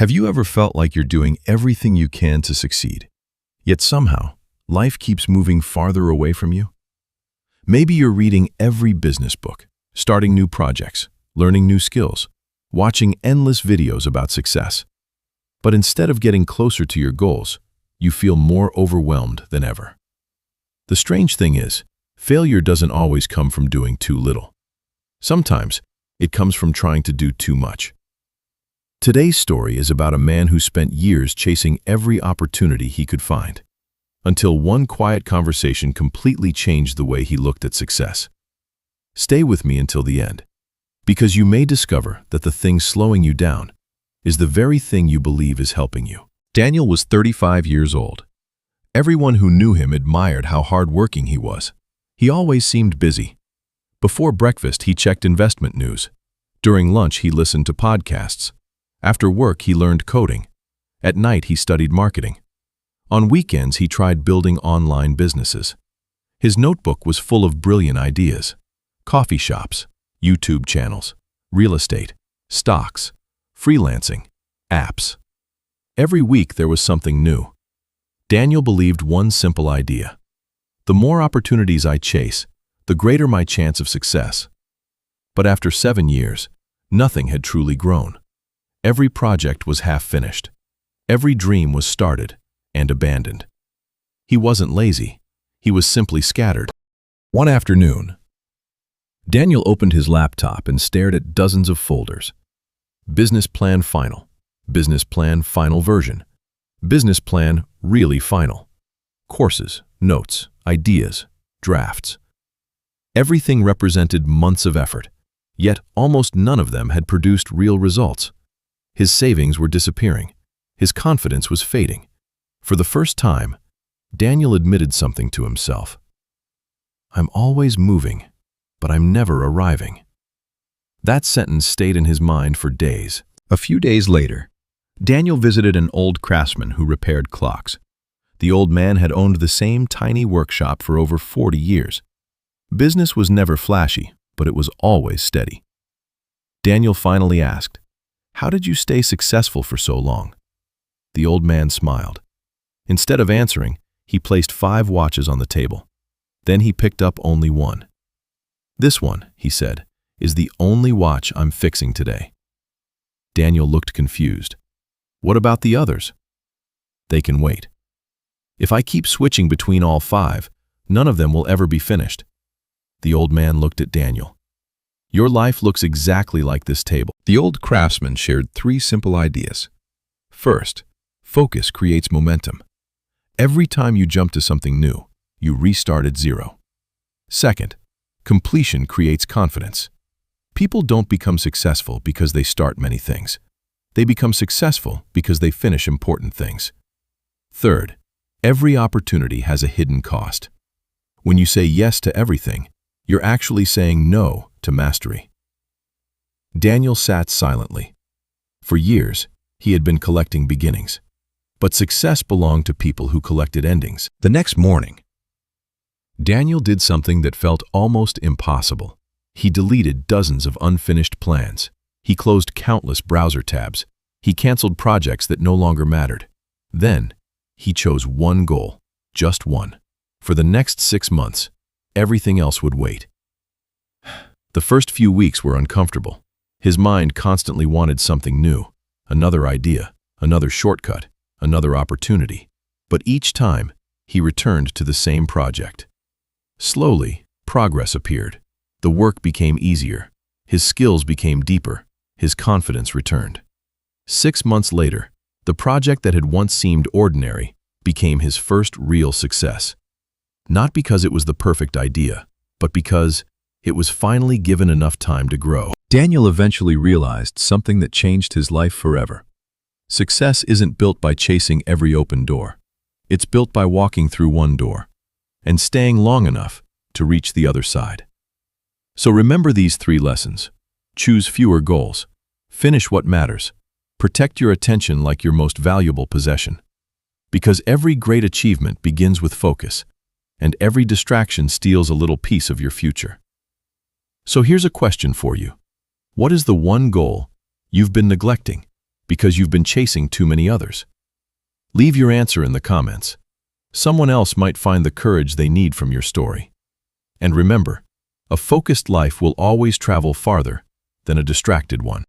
Have you ever felt like you're doing everything you can to succeed, yet somehow life keeps moving farther away from you? Maybe you're reading every business book, starting new projects, learning new skills, watching endless videos about success. But instead of getting closer to your goals, you feel more overwhelmed than ever. The strange thing is, failure doesn't always come from doing too little. Sometimes it comes from trying to do too much. Today's story is about a man who spent years chasing every opportunity he could find, until one quiet conversation completely changed the way he looked at success. Stay with me until the end, because you may discover that the thing slowing you down is the very thing you believe is helping you. Daniel was 35 years old. Everyone who knew him admired how hardworking he was. He always seemed busy. Before breakfast, he checked investment news. During lunch, he listened to podcasts. After work, he learned coding. At night, he studied marketing. On weekends, he tried building online businesses. His notebook was full of brilliant ideas: coffee shops, YouTube channels, real estate, stocks, freelancing, apps. Every week there was something new. Daniel believed one simple idea: the more opportunities I chase, the greater my chance of success. But after 7 years, nothing had truly grown. Every project was half finished. Every dream was started and abandoned. He wasn't lazy. He was simply scattered. One afternoon, Daniel opened his laptop and stared at dozens of folders. Business plan final. Business plan final version. Business plan really final. Courses, notes, ideas, drafts. Everything represented months of effort, yet almost none of them had produced real results. His savings were disappearing. His confidence was fading. For the first time, Daniel admitted something to himself. "I'm always moving, but I'm never arriving." That sentence stayed in his mind for days. A few days later, Daniel visited an old craftsman who repaired clocks. The old man had owned the same tiny workshop for over 40 years. Business was never flashy, but it was always steady. Daniel finally asked, "How did you stay successful for so long?" The old man smiled. Instead of answering, he placed 5 watches on the table. Then he picked up only one. "This one," he said, "is the only watch I'm fixing today." Daniel looked confused. "What about the others?" "They can wait. If I keep switching between all 5, none of them will ever be finished." The old man looked at Daniel. "Your life looks exactly like this table." The old craftsman shared 3 simple ideas. First, focus creates momentum. Every time you jump to something new, you restart at 0. Second, completion creates confidence. People don't become successful because they start many things. They become successful because they finish important things. Third, every opportunity has a hidden cost. When you say yes to everything, you're actually saying no to mastery. Daniel sat silently. For years, he had been collecting beginnings. But success belonged to people who collected endings. The next morning, Daniel did something that felt almost impossible. He deleted dozens of unfinished plans. He closed countless browser tabs. He canceled projects that no longer mattered. Then, he chose one goal, just one. For the next 6 months, everything else would wait. The first few weeks were uncomfortable. His mind constantly wanted something new, another idea, another shortcut, another opportunity. But each time, he returned to the same project. Slowly, progress appeared. The work became easier. His skills became deeper. His confidence returned. 6 months later, the project that had once seemed ordinary became his first real success. Not because it was the perfect idea, but because it was finally given enough time to grow. Daniel eventually realized something that changed his life forever. Success isn't built by chasing every open door. It's built by walking through one door and staying long enough to reach the other side. So remember these 3 lessons. Choose fewer goals. Finish what matters. Protect your attention like your most valuable possession. Because every great achievement begins with focus, and every distraction steals a little piece of your future. So here's a question for you. What is the one goal you've been neglecting because you've been chasing too many others? Leave your answer in the comments. Someone else might find the courage they need from your story. And remember, a focused life will always travel farther than a distracted one.